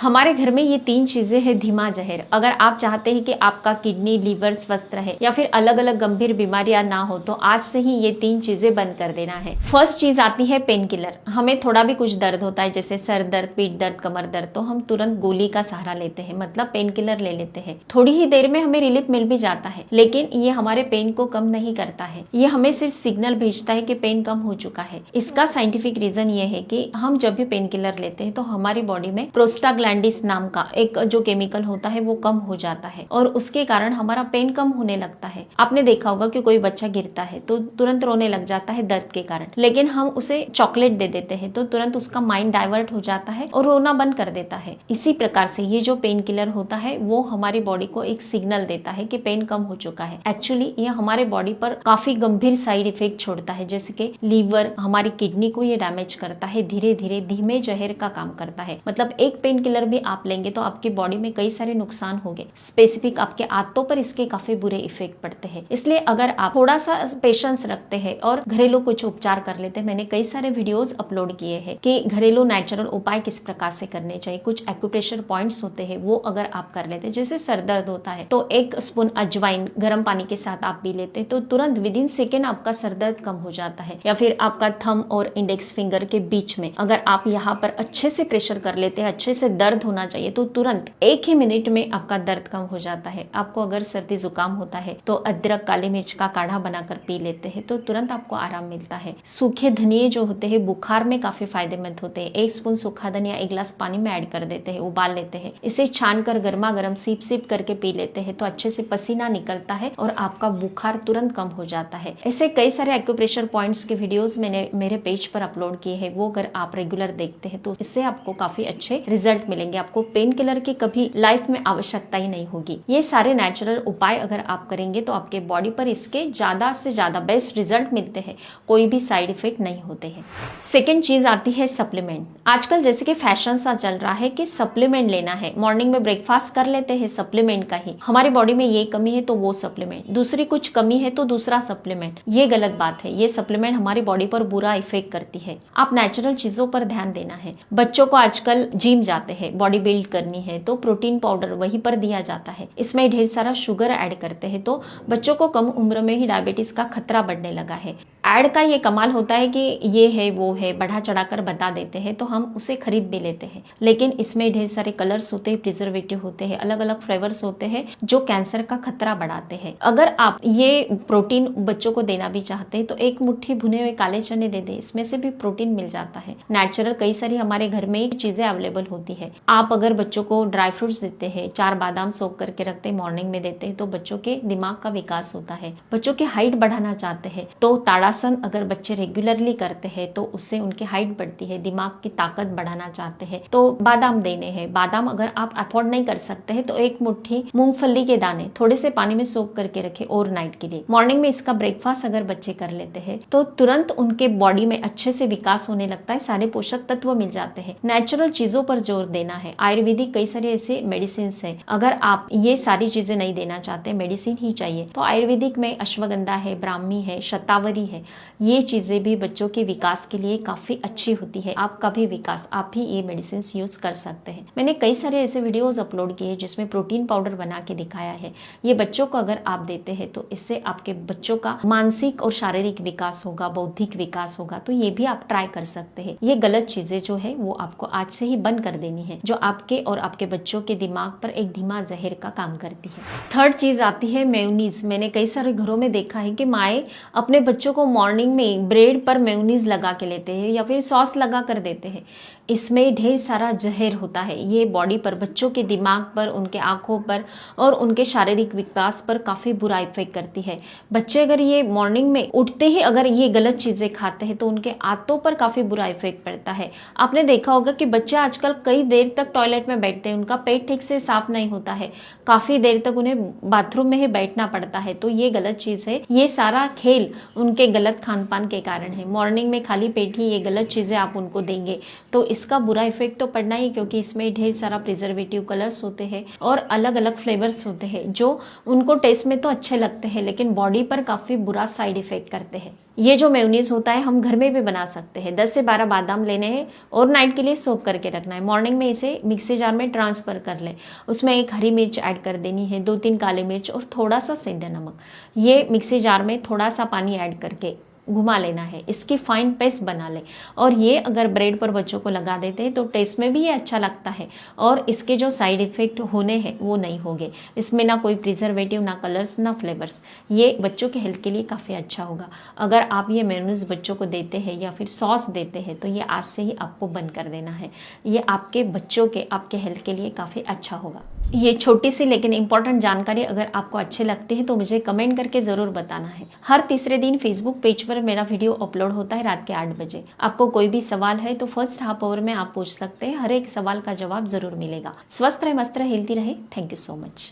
हमारे घर में ये 3 चीजें हैं धीमा जहर। अगर आप चाहते हैं कि आपका किडनी लीवर स्वस्थ रहे या फिर अलग अलग गंभीर बीमारियां ना हो तो आज से ही ये 3 चीजें बंद कर देना है। फर्स्ट चीज आती है पेन किलर। हमें थोड़ा भी कुछ दर्द होता है जैसे सर दर्द, पीठ दर्द, कमर दर्द, तो हम तुरंत गोली का सहारा लेते हैं, मतलब पेन किलर ले लेते हैं। थोड़ी ही देर में हमें रिलीफ मिल भी जाता है, लेकिन ये हमारे पेन को कम नहीं करता है। ये हमें सिर्फ सिग्नल भेजता है कि पेन कम हो चुका है। इसका साइंटिफिक रीजन ये है कि हम जब भी पेन किलर लेते हैं तो हमारी बॉडी में प्रोस्टाग्लैंडिस नाम का एक जो केमिकल होता है वो कम हो जाता है और उसके कारण हमारा पेन कम होने लगता है। आपने देखा होगा कि कोई बच्चा गिरता है तो तुरंत रोने लग जाता है दर्द के कारण, लेकिन हम उसे चॉकलेट दे देते हैं तो तुरंत उसका माइंड डाइवर्ट हो जाता है और रोना बंद कर देता है। इसी प्रकार से ये जो पेन किलर होता है वो हमारी बॉडी को एक सिग्नल देता है कि पेन कम हो चुका है। एक्चुअली ये हमारे बॉडी पर काफी गंभीर साइड इफेक्ट छोड़ता है, जैसे कि लीवर, हमारी किडनी को ये डैमेज करता है, धीरे धीरे धीमे जहर का काम करता है। मतलब एक पेन किलर भी आप लेंगे तो आपकी बॉडी में कई सारे नुकसान होंगे। स्पेसिफिक आपके आंतों पर इसके काफी बुरे इफेक्ट पड़ते हैं। इसलिए अगर आप थोड़ा सा पेशेंस रखते हैं और घरेलू कुछ उपचार कर लेते हैं, मैंने कई सारे वीडियोस अपलोड किए हैं कि घरेलू नेचुरल उपाय किस प्रकार से करने चाहिए। कुछ एक्यूप्रेशर पॉइंट्स होते हैं वो अगर आप कर लेते हैं, जैसे सर दर्द होता है तो 1 स्पून अजवाइन गर्म पानी के साथ आप पी लेते हैं तो तुरंत विदिन सेकेंड आपका सर दर्द कम हो जाता है। या फिर आपका थंब और इंडेक्स फिंगर के बीच में अगर आप यहाँ पर अच्छे से प्रेशर कर लेते हैं, अच्छे से दर्द होना चाहिए, तो तुरंत 1 ही मिनट में आपका दर्द कम हो जाता है। आपको अगर सर्दी जुकाम होता है तो अदरक काली मिर्च का काढ़ा बनाकर पी लेते हैं तो तुरंत आपको आराम मिलता है। सूखे धनिये जो होते हैं बुखार में काफी फायदेमंद होते हैं। 1 स्पून सूखा धनिया 1 गिलास पानी में ऐड कर देते हैं, उबाल लेते हैं, इसे छान कर गर्मा गर्म सीप सीप करके पी लेते हैं तो अच्छे से पसीना निकलता है और आपका बुखार तुरंत कम हो जाता है। ऐसे कई सारे एक्यूप्रेशर पॉइंट्स के वीडियोस मैंने मेरे पेज पर अपलोड किए हैं, वो अगर आप रेगुलर देखते हैं तो इससे आपको काफी अच्छे रिजल्ट मिलेंगे। आपको पेन किलर की कभी लाइफ में आवश्यकता ही नहीं होगी। ये सारे नेचुरल उपाय अगर आप करेंगे तो आपके बॉडी पर इसके ज्यादा से ज्यादा बेस्ट रिजल्ट मिलते हैं, कोई भी साइड इफेक्ट नहीं होते हैं। सेकेंड चीज आती है सप्लीमेंट। आजकल जैसे कि फैशन सा चल रहा है कि सप्लीमेंट लेना है, मॉर्निंग में ब्रेकफास्ट कर लेते हैं सप्लीमेंट का ही। हमारी बॉडी में ये कमी है तो वो सप्लीमेंट, दूसरी कुछ कमी है तो दूसरा सप्लीमेंट। ये गलत बात है। ये सप्लीमेंट हमारी बॉडी पर बुरा इफेक्ट करती है। आप नेचुरल चीजों पर ध्यान देना है। बच्चों को आजकल जिम जाते हैं, बॉडी बिल्ड करनी है तो प्रोटीन पाउडर वहीं पर दिया जाता है। इसमें ढेर सारा शुगर ऐड करते हैं तो बच्चों को कम उम्र में ही डायबिटीज का खतरा बढ़ने लगा है। ऐड का ये कमाल होता है कि ये है वो है बढ़ा चढ़ाकर बता देते हैं तो हम उसे खरीद भी लेते हैं, लेकिन इसमें ढेर सारे कलर्स होते हैं, प्रिजर्वेटिव होते हैं, अलग अलग फ्लेवर्स होते हैं जो कैंसर का खतरा बढ़ाते हैं। अगर आप ये प्रोटीन बच्चों को देना भी चाहते हैं तो 1 मुट्ठी भुने हुए काले चने दे दें, इसमें से भी प्रोटीन मिल जाता है। नेचुरल कई सारी हमारे घर में ही चीजें अवेलेबल होती है। आप अगर बच्चों को ड्राई फ्रूट्स देते हैं, 4 बादाम सोक करके रखते हैं, मॉर्निंग में देते हैं तो बच्चों के दिमाग का विकास होता है। बच्चों की हाइट बढ़ाना चाहते हैं तो ताड़ासन अगर बच्चे रेगुलरली करते हैं तो उससे उनकी हाइट बढ़ती है। दिमाग की ताकत बढ़ाना चाहते हैं तो बादाम देने हैं। बादाम अगर आप अफोर्ड नहीं कर सकते हैं तो 1 मुट्ठी मूंगफली के दाने थोड़े से पानी में सोक करके रखे ओवरनाइट के लिए। मॉर्निंग में इसका ब्रेकफास्ट अगर बच्चे कर लेते हैं तो तुरंत उनके बॉडी में अच्छे से विकास होने लगता है, सारे पोषक तत्व मिल जाते हैं। नेचुरल चीजों पर जोर देना है। आयुर्वेदिक कई सारे ऐसे मेडिसिन है, अगर आप ये सारी चीजें नहीं देना चाहते, मेडिसिन ही चाहिए, तो आयुर्वेदिक में अश्वगंधा है, ब्राह्मी है, शतावरी है, ये चीजें भी बच्चों के विकास के लिए काफी अच्छी होती है। आपका भी विकास, आप भी ये मेडिसिन यूज कर सकते हैं। मैंने कई सारे ऐसे वीडियोस अपलोड किए जिसमें प्रोटीन पाउडर बना के दिखाया है। ये बच्चों को अगर आप देते हैं तो इससे आपके बच्चों का मानसिक और शारीरिक विकास होगा, बौद्धिक विकास होगा, तो ये भी आप ट्राई कर सकते हैं। ये गलत चीजें जो है वो आपको आज से ही बंद कर देनी है, जो आपके और आपके बच्चों के दिमाग पर एक धीमा जहर का काम करती है। थर्ड चीज आती है मेयोनीज। मैंने कई सारे घरों में देखा है कि माएँ अपने बच्चों को मॉर्निंग में ब्रेड पर मेयोनीज लगा के लेते हैं या फिर सॉस लगा कर देते हैं। इसमें ढेर सारा जहर होता है। ये बॉडी पर, बच्चों के दिमाग पर, उनके आंखों पर और उनके शारीरिक विकास पर काफी बुरा इफेक्ट करती है। बच्चे अगर ये मॉर्निंग में उठते ही अगर ये गलत चीजें खाते हैं तो उनके आंतों पर काफी बुरा इफेक्ट पड़ता है। आपने देखा होगा कि बच्चे आजकल कई देर तक टॉयलेट में बैठते हैं, उनका पेट ठीक से साफ नहीं होता है, काफी देर तक उन्हें बाथरूम में ही बैठना पड़ता है, तो ये गलत चीज है। ये सारा खेल उनके गलत खान पान के कारण है। मॉर्निंग में खाली पेट ही ये गलत चीजें आप उनको देंगे तो इसका बुरा इफेक्ट तो पड़ना ही, क्योंकि इसमें ढेर सारा प्रिजर्वेटिव कलर्स होते हैं और अलग अलग फ्लेवर्स होते हैं जो उनको टेस्ट में तो अच्छे लगते हैं लेकिन बॉडी पर काफी बुरा साइड इफेक्ट करते हैं। ये जो मेयोनीज होता है हम घर में भी बना सकते हैं। 10 से 12 बादाम लेने हैं और नाइट के लिए सोक करके रखना है। मॉर्निंग में इसे मिक्सी जार में ट्रांसफर कर लें। उसमें एक हरी मिर्च ऐड कर देनी है, 2-3 काली मिर्च और थोड़ा सा सेंधा नमक। ये मिक्सी जार में थोड़ा सा पानी ऐड करके घुमा लेना है, इसकी फाइन पेस्ट बना ले। और ये अगर ब्रेड पर बच्चों को लगा देते हैं तो टेस्ट में भी ये अच्छा लगता है और इसके जो साइड इफेक्ट होने हैं वो नहीं होंगे। इसमें ना कोई प्रिजर्वेटिव, ना कलर्स, ना फ्लेवर्स। ये बच्चों के हेल्थ के लिए काफ़ी अच्छा होगा। अगर आप ये मेयोनीज बच्चों को देते हैं या फिर सॉस देते हैं तो ये आज से ही आपको बंद कर देना है। ये आपके बच्चों के, आपके हेल्थ के लिए काफ़ी अच्छा होगा। ये छोटी सी लेकिन इंपॉर्टेंट जानकारी अगर आपको अच्छे लगते हैं तो मुझे कमेंट करके ज़रूर बताना है। हर तीसरे दिन फेसबुक पेज पर मेरा वीडियो अपलोड होता है रात के 8 बजे। आपको कोई भी सवाल है तो फर्स्ट हाफ आवर में आप पूछ सकते हैं। हर एक सवाल का जवाब जरूर मिलेगा। स्वस्थ रहे, मस्त रहे, हेल्थी रहे। Thank you so much.